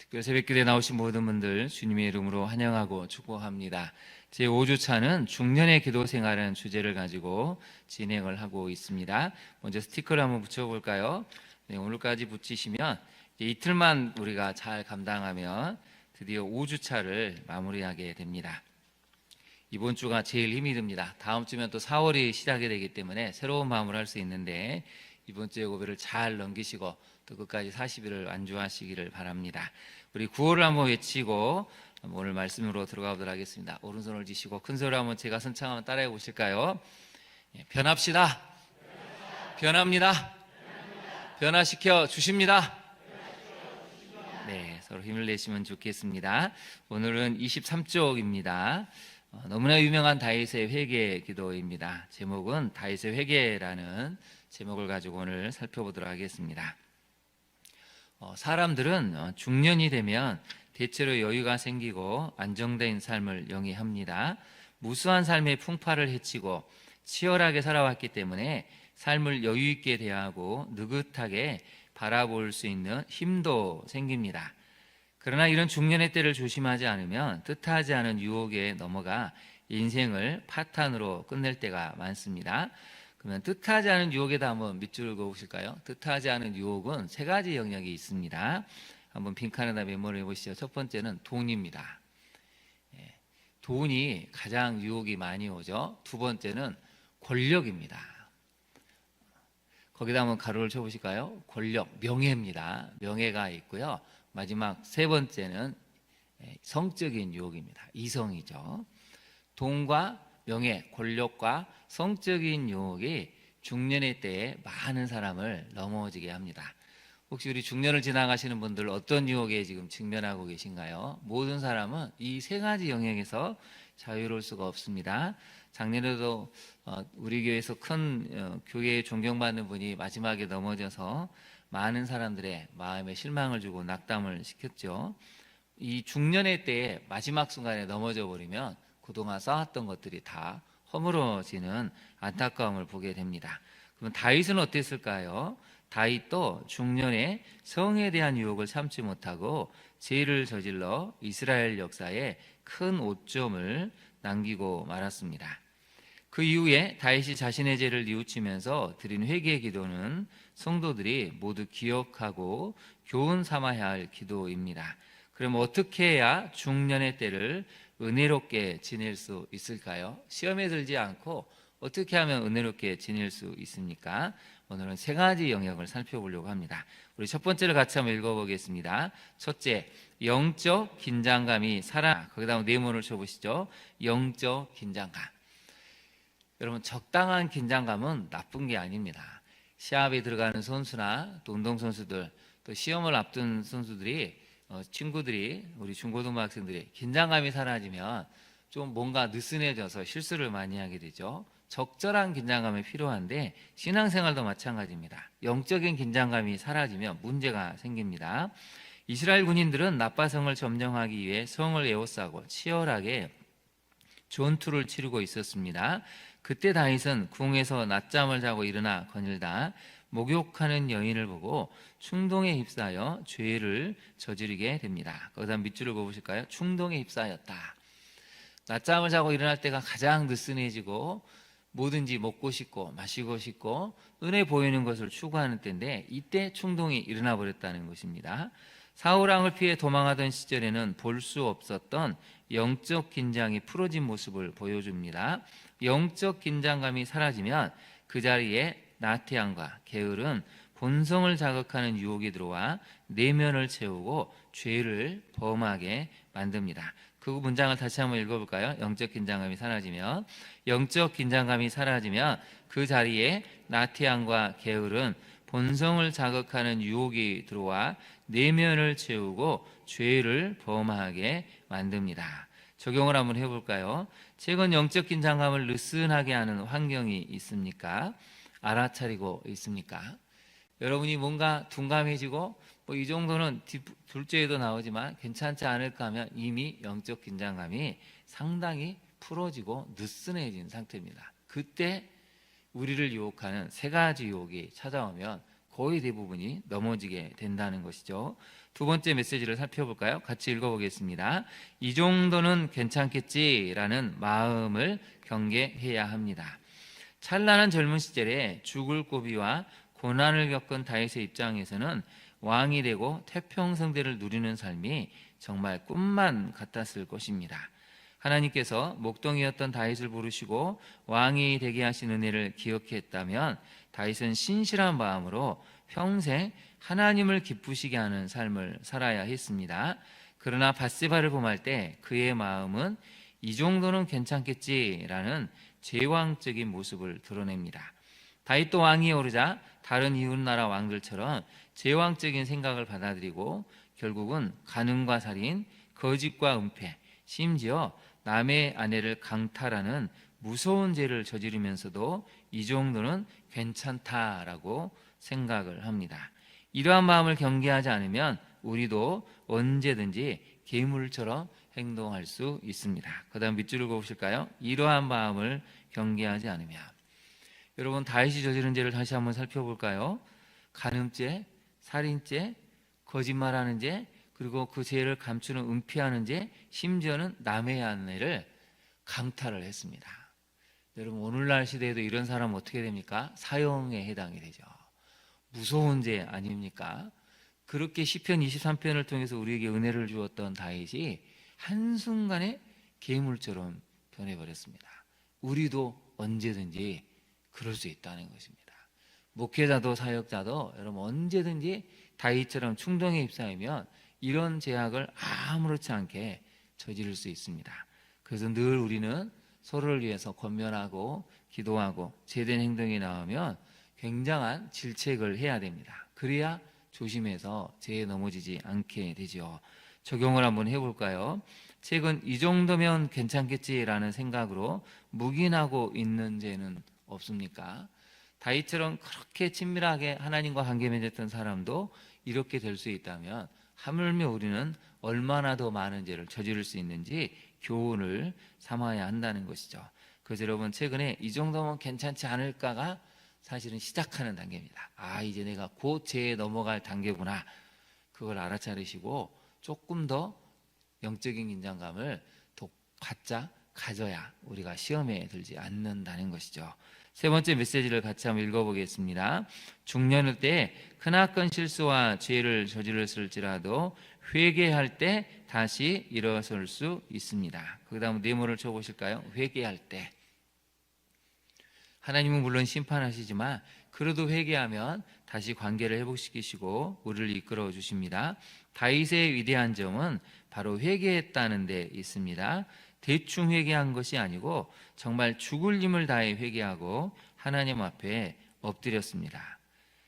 특별 새벽기도에 나오신 모든 분들 주님의 이름으로 환영하고 축복합니다. 제5주차는 중년의 기도 생활은 주제를 가지고 진행을 하고 있습니다. 먼저 스티커를 한번 붙여볼까요? 네, 오늘까지 붙이시면 이틀만 우리가 잘 감당하면 드디어 5주차를 마무리하게 됩니다. 이번 주가 제일 힘이 듭니다. 다음 주면 또 4월이 시작이 되기 때문에 새로운 마음을 할 수 있는데 이번 주의 고비를 잘 넘기시고 또 끝까지 40일을 완주하시기를 바랍니다. 우리 구호를 한번 외치고 오늘 말씀으로 들어가 보도록 하겠습니다. 오른손을 쥐시고 큰 소리로 한번 제가 선창하면 따라해 보실까요? 변합시다. 변합니다. 변화시켜 주십니다. 네, 서로 힘을 내시면 좋겠습니다. 오늘은 23쪽입니다. 너무나 유명한 다윗의 회개 기도입니다. 제목은 다윗의 회개라는 제목을 가지고 오늘 살펴보도록 하겠습니다. 사람들은 중년이 되면 대체로 여유가 생기고 안정된 삶을 영위합니다. 무수한 삶의 풍파를 헤치고 치열하게 살아왔기 때문에 삶을 여유 있게 대하고 느긋하게 바라볼 수 있는 힘도 생깁니다. 그러나 이런 중년의 때를 조심하지 않으면 뜻하지 않은 유혹에 넘어가 인생을 파탄으로 끝낼 때가 많습니다. 그러면 뜻하지 않은 유혹에다 한번 밑줄을 그어보실까요? 뜻하지 않은 유혹은 세 가지 영역이 있습니다. 한번 빈칸에다 메모를 해보시죠. 첫 번째는 돈입니다. 돈이 가장 유혹이 많이 오죠. 두 번째는 권력입니다. 거기다 한번 가로를 쳐보실까요? 권력, 명예입니다. 명예가 있고요. 마지막 세 번째는 성적인 유혹입니다. 이성이죠. 돈과 명예, 권력과 성적인 유혹이 중년의 때에 많은 사람을 넘어지게 합니다. 혹시 우리 중년을 지나가시는 분들 어떤 유혹에 지금 직면하고 계신가요? 모든 사람은 이 세 가지 영역에서 자유로울 수가 없습니다. 작년에도 우리 교회에서 큰 교회에 존경받는 분이 마지막에 넘어져서 많은 사람들의 마음에 실망을 주고 낙담을 시켰죠. 이 중년의 때에 마지막 순간에 넘어져 버리면 그동안 쌓았던 것들이 다 허물어지는 안타까움을 보게 됩니다. 그럼 다윗은 어땠을까요? 다윗도 중년에 성에 대한 유혹을 참지 못하고 죄를 저질러 이스라엘 역사에 큰 오점을 남기고 말았습니다. 그 이후에 다윗이 자신의 죄를 뉘우치면서 드린 회개 기도는 성도들이 모두 기억하고 교훈 삼아야 할 기도입니다. 그럼 어떻게 해야 중년의 때를 은혜롭게 지낼 수 있을까요? 시험에 들지 않고 어떻게 하면 은혜롭게 지낼 수 있습니까? 오늘은 세 가지 영역을 살펴보려고 합니다. 우리 첫 번째를 같이 한번 읽어보겠습니다. 첫째, 영적 긴장감이 살아. 거기다 네모를 쳐보시죠. 영적 긴장감. 여러분, 적당한 긴장감은 나쁜 게 아닙니다. 시합에 들어가는 선수나 또 운동선수들, 또 시험을 앞둔 선수들이 친구들이, 우리 중고등학생들이 긴장감이 사라지면 좀 뭔가 느슨해져서 실수를 많이 하게 되죠. 적절한 긴장감이 필요한데 신앙생활도 마찬가지입니다. 영적인 긴장감이 사라지면 문제가 생깁니다. 이스라엘 군인들은 나빠성을 점령하기 위해 성을 에워싸고 치열하게 전투를 치르고 있었습니다. 그때 다윗은 궁에서 낮잠을 자고 일어나 거닐다 목욕하는 여인을 보고 충동에 휩싸여 죄를 저지르게 됩니다. 거기다 밑줄을 그어보실까요? 충동에 휩싸였다. 낮잠을 자고 일어날 때가 가장 느슨해지고 뭐든지 먹고 싶고 마시고 싶고 눈에 보이는 것을 추구하는 때인데 이때 충동이 일어나 버렸다는 것입니다. 사울 왕을 피해 도망하던 시절에는 볼 수 없었던 영적 긴장이 풀어진 모습을 보여줍니다. 영적 긴장감이 사라지면 그 자리에 나태함과 게으른 본성을 자극하는 유혹이 들어와 내면을 채우고 죄를 범하게 만듭니다. 그 문장을 다시 한번 읽어볼까요? 영적 긴장감이 사라지면 그 자리에 나태함과 게으른 본성을 자극하는 유혹이 들어와 내면을 채우고 죄를 범하게 만듭니다. 적용을 한번 해볼까요? 최근 영적 긴장감을 느슨하게 하는 환경이 있습니까? 알아차리고 있습니까? 여러분이 뭔가 둔감해지고 이 정도는 둘째에도 나오지만 괜찮지 않을까 하면 이미 영적 긴장감이 상당히 풀어지고 느슨해진 상태입니다. 그때 우리를 유혹하는 세 가지 유혹이 찾아오면 거의 대부분이 넘어지게 된다는 것이죠. 두 번째 메시지를 살펴볼까요? 같이 읽어보겠습니다. 이 정도는 괜찮겠지라는 마음을 경계해야 합니다. 찬란한 젊은 시절에 죽을 고비와 고난을 겪은 다윗의 입장에서는 왕이 되고 태평성대를 누리는 삶이 정말 꿈만 같았을 것입니다. 하나님께서 목동이었던 다윗을 부르시고 왕이 되게 하신 은혜를 기억했다면 다윗은 신실한 마음으로 평생 하나님을 기쁘시게 하는 삶을 살아야 했습니다. 그러나 밧세바를 범할 때 그의 마음은 이 정도는 괜찮겠지라는 제왕적인 모습을 드러냅니다. 다윗도 왕이 오르자 다른 이웃나라 왕들처럼 제왕적인 생각을 받아들이고 결국은 간음과 살인, 거짓과 은폐, 심지어 남의 아내를 강탈하는 무서운 죄를 저지르면서도 이 정도는 괜찮다라고 생각을 합니다. 이러한 마음을 경계하지 않으면 우리도 언제든지 괴물처럼 행동할 수 있습니다. 그 다음 밑줄을 그어보실까요? 이러한 마음을 경계하지 않으면. 여러분, 다윗이 저지른 죄를 다시 한번 살펴볼까요? 간음죄, 살인죄, 거짓말하는 죄, 그리고 그 죄를 감추는 은폐하는 죄, 심지어는 남의 아내를 강탈을 했습니다. 여러분, 오늘날 시대에도 이런 사람은 어떻게 됩니까? 사형에 해당이 되죠. 무서운 죄 아닙니까? 그렇게 시편 23편을 통해서 우리에게 은혜를 주었던 다윗이 한순간에 괴물처럼 변해버렸습니다. 우리도 언제든지 그럴 수 있다는 것입니다. 목회자도 사역자도 여러분 언제든지 다윗처럼 충동에 휩싸이면 이런 죄악을 아무렇지 않게 저지를 수 있습니다. 그래서 늘 우리는 서로를 위해서 권면하고 기도하고 제된 행동이 나오면 굉장한 질책을 해야 됩니다. 그래야 조심해서 죄에 넘어지지 않게 되죠. 적용을 한번 해볼까요? 책은 이 정도면 괜찮겠지라는 생각으로 묵인하고 있는 죄는 없습니까? 다윗처럼 그렇게 친밀하게 하나님과 관계 맺었던 사람도 이렇게 될 수 있다면 하물며 우리는 얼마나 더 많은 죄를 저지를 수 있는지 교훈을 삼아야 한다는 것이죠. 그래서 여러분 최근에 이 정도면 괜찮지 않을까가 사실은 시작하는 단계입니다. 이제 내가 곧 죄에 넘어갈 단계구나. 그걸 알아차리시고 조금 더 영적인 긴장감을 더 갖자 가져야 우리가 시험에 들지 않는다는 것이죠. 세 번째 메시지를 같이 한번 읽어보겠습니다. 중년일 때 크나큰 실수와 죄를 저질렀을지라도 회개할 때 다시 일어설 수 있습니다. 그 다음 네모를 쳐보실까요? 회개할 때. 하나님은 물론 심판하시지만 그래도 회개하면 다시 관계를 회복시키시고 우리를 이끌어 주십니다. 다윗의 위대한 점은 바로 회개했다는 데 있습니다. 대충 회개한 것이 아니고 정말 죽을 힘을 다해 회개하고 하나님 앞에 엎드렸습니다.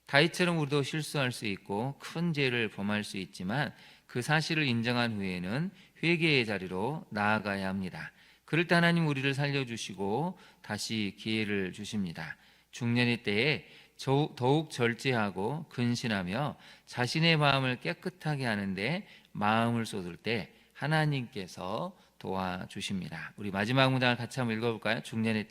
다윗처럼 우리도 실수할 수 있고 큰 죄를 범할 수 있지만 그 사실을 인정한 후에는 회개의 자리로 나아가야 합니다. 그럴 때 하나님 우리를 살려주시고 다시 기회를 주십니다. 중년의 때에 더욱 절제하고 근신하며 자신의 마음을 깨끗하게 하는데 마음을 쏟을 때 하나님께서 도와주십니다. 우리 마지막 문장을 같이 한번 읽어볼까요? 중년의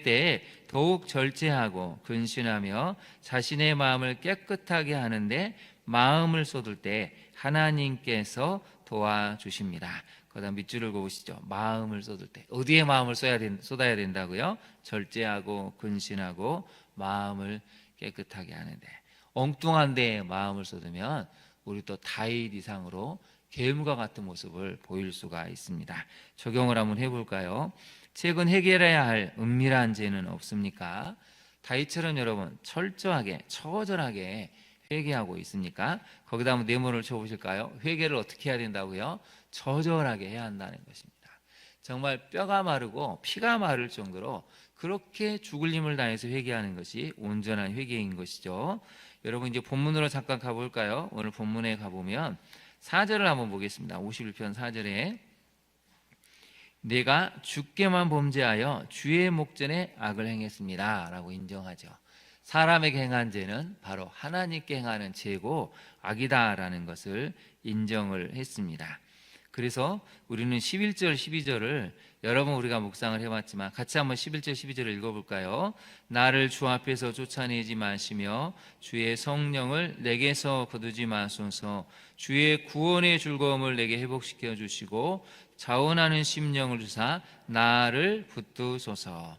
때에 더욱 절제하고 근신하며 자신의 마음을 깨끗하게 하는데 마음을 쏟을 때 하나님께서 도와주십니다. 그다음 밑줄을 그으시죠. 마음을 쏟을 때 어디에 마음을 쏟아야 된다고요? 절제하고 근신하고 마음을 깨끗하게 하는데 엉뚱한 데에 마음을 쏟으면 우리 또 다윗 이상으로 괴물과 같은 모습을 보일 수가 있습니다. 적용을 한번 해볼까요? 최근 해결해야 할 은밀한 죄는 없습니까? 다윗처럼 여러분 철저하게 처절하게 회개하고 있습니까? 거기다 한번 네모를 쳐보실까요? 회개를 어떻게 해야 된다고요? 처절하게 해야 한다는 것입니다. 정말 뼈가 마르고 피가 마를 정도로 그렇게 죽을 힘을 다해서 회개하는 것이 온전한 회개인 것이죠. 여러분 이제 본문으로 잠깐 가볼까요? 오늘 본문에 가보면 4절을 한번 보겠습니다. 51편 4절에 내가 주께만 범죄하여 주의 목전에 악을 행했습니다 라고 인정하죠. 사람에게 행한 죄는 바로 하나님께 행하는 죄고 악이다라는 것을 인정을 했습니다. 그래서 우리는 11절, 12절을 여러 번 우리가 묵상을 해봤지만 같이 한번 11절, 12절을 읽어볼까요? 나를 주 앞에서 쫓아내지 마시며 주의 성령을 내게서 거두지 마소서. 주의 구원의 즐거움을 내게 회복시켜 주시고 자원하는 심령을 주사 나를 붙드소서.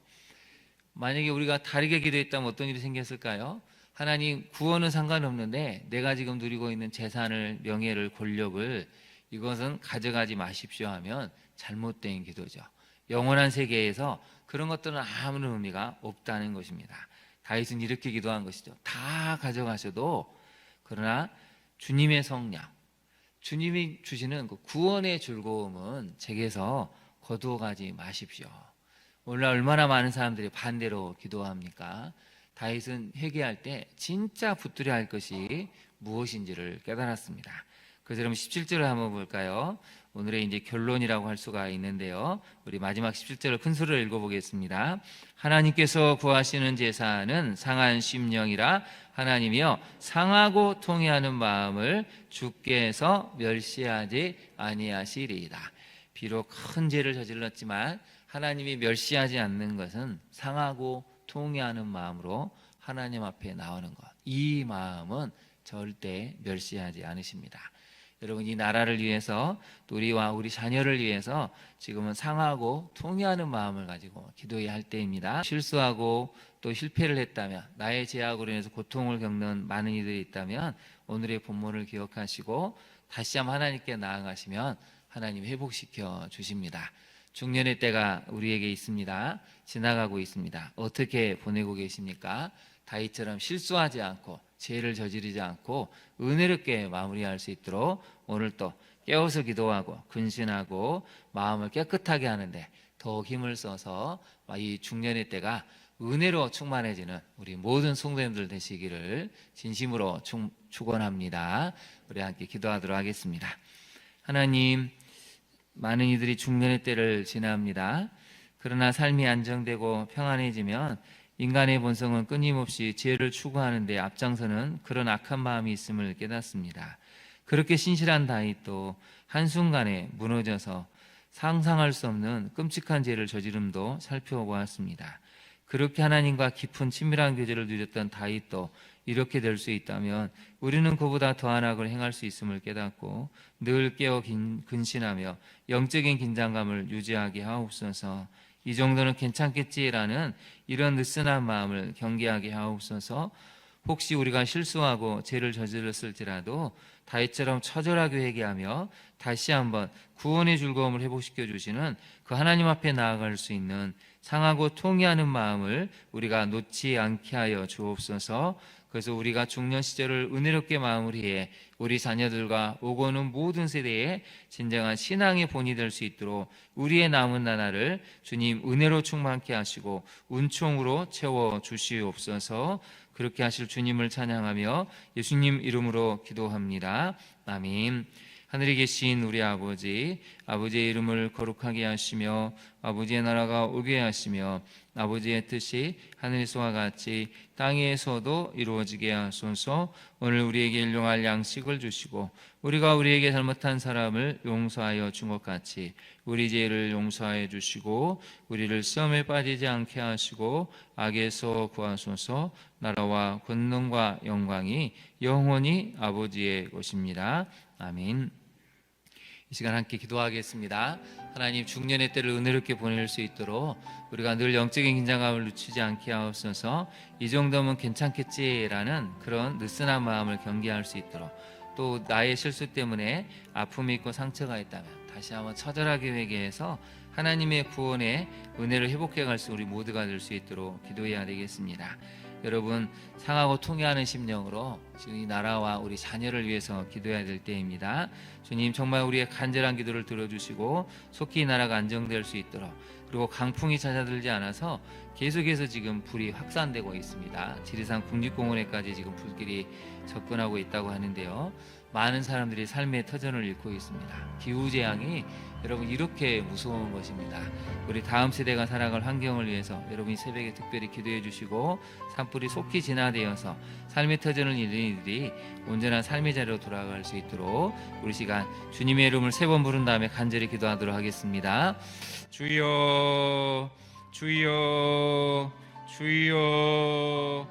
만약에 우리가 다르게 기도했다면 어떤 일이 생겼을까요? 하나님, 구원은 상관없는데 내가 지금 누리고 있는 재산을, 명예를, 권력을 이것은 가져가지 마십시오 하면 잘못된 기도죠. 영원한 세계에서 그런 것들은 아무런 의미가 없다는 것입니다. 다윗은 이렇게 기도한 것이죠. 다 가져가셔도 그러나 주님의 성령, 주님이 주시는 그 구원의 즐거움은 제게서 거두어가지 마십시오. 오늘날 얼마나 많은 사람들이 반대로 기도합니까? 다윗은 회개할 때 진짜 붙들어야 할 것이 무엇인지를 깨달았습니다. 그래서 여러분 17절을 한번 볼까요? 오늘의 이제 결론이라고 할 수가 있는데요. 우리 마지막 17절을 큰 소리로 읽어보겠습니다. 하나님께서 구하시는 제사는 상한 심령이라 하나님이여 상하고 통회하는 마음을 주께서 멸시하지 아니하시리이다. 비록 큰 죄를 저질렀지만 하나님이 멸시하지 않는 것은 상하고 통회하는 마음으로 하나님 앞에 나오는 것. 이 마음은 절대 멸시하지 않으십니다. 여러분, 이 나라를 위해서 또 우리와 우리 자녀를 위해서 지금은 상하고 통회하는 마음을 가지고 기도해야 할 때입니다. 실수하고 또 실패를 했다면, 나의 죄악으로 인해서 고통을 겪는 많은 이들이 있다면 오늘의 본문을 기억하시고 다시 한번 하나님께 나아가시면 하나님 회복시켜 주십니다. 중년의 때가 우리에게 있습니다. 지나가고 있습니다. 어떻게 보내고 계십니까? 다윗처럼 실수하지 않고 죄를 저지르지 않고 은혜롭게 마무리할 수 있도록 오늘 또 깨어서 기도하고 근신하고 마음을 깨끗하게 하는데 더 힘을 써서 이 중년의 때가 은혜로 충만해지는 우리 모든 성도님들 되시기를 진심으로 축원합니다. 우리 함께 기도하도록 하겠습니다. 하나님, 많은 이들이 중년의 때를 지납니다. 그러나 삶이 안정되고 평안해지면 인간의 본성은 끊임없이 죄를 추구하는 데 앞장서는 그런 악한 마음이 있음을 깨닫습니다. 그렇게 신실한 다윗도 한순간에 무너져서 상상할 수 없는 끔찍한 죄를 저지름도 살펴보았습니다. 그렇게 하나님과 깊은 친밀한 교제를 누렸던 다윗도 이렇게 될 수 있다면 우리는 그보다 더한 악을 행할 수 있음을 깨닫고 늘 깨어 근신하며 영적인 긴장감을 유지하게 하옵소서. 이 정도는 괜찮겠지라는 이런 느슨한 마음을 경계하게 하옵소서. 혹시 우리가 실수하고 죄를 저질렀을지라도 다윗처럼 처절하게 회개하며 다시 한번 구원의 즐거움을 회복시켜 주시는 그 하나님 앞에 나아갈 수 있는 상하고 통회하는 마음을 우리가 놓지 않게 하여 주옵소서. 그래서 우리가 중년 시절을 은혜롭게 마무리해 우리 자녀들과 오고 오는 모든 세대에 진정한 신앙의 본이 될 수 있도록 우리의 남은 나날을 주님 은혜로 충만케 하시고 은총으로 채워 주시옵소서. 그렇게 하실 주님을 찬양하며 예수님 이름으로 기도합니다. 아멘. 하늘에 계신 우리 아버지, 아버지의 이름을 거룩하게 하시며 아버지의 나라가 오게 하시며 아버지의 뜻이 하늘에서와 같이 땅에서도 이루어지게 하소서. 오늘 우리에게 일용할 양식을 주시고 우리가 우리에게 잘못한 사람을 용서하여 준 것 같이 우리 죄를 용서하여 주시고 우리를 시험에 빠지지 않게 하시고 악에서 구하소서. 나라와 권능과 영광이 영원히 아버지의 것입니다. 아멘. 이 시간 함께 기도하겠습니다. 하나님, 중년의 때를 은혜롭게 보낼 수 있도록 우리가 늘 영적인 긴장감을 늦추지 않게 하옵소서. 이 정도면 괜찮겠지라는 그런 느슨한 마음을 경계할 수 있도록, 또 나의 실수 때문에 아픔이 있고 상처가 있다면 다시 한번 처절하게 회개해서 하나님의 구원의 은혜를 회복해 갈 수 우리 모두가 될 수 있도록 기도해야 되겠습니다. 여러분, 상하고 통회하는 심령으로 지금 이 나라와 우리 자녀를 위해서 기도해야 될 때입니다. 주님, 정말 우리의 간절한 기도를 들어주시고 속히 이 나라가 안정될 수 있도록, 그리고 강풍이 찾아들지 않아서 계속해서 지금 불이 확산되고 있습니다. 지리산 국립공원에까지 지금 불길이 접근하고 있다고 하는데요. 많은 사람들이 삶의 터전을 잃고 있습니다. 기후재앙이 여러분 이렇게 무서운 것입니다. 우리 다음 세대가 살아갈 환경을 위해서 여러분이 새벽에 특별히 기도해 주시고 산불이 속히 진화되어서 삶의 터전을 잃은 이들이 온전한 삶의 자리로 돌아갈 수 있도록 우리 시간 주님의 이름을 3번 부른 다음에 간절히 기도하도록 하겠습니다. 주여 주여 주여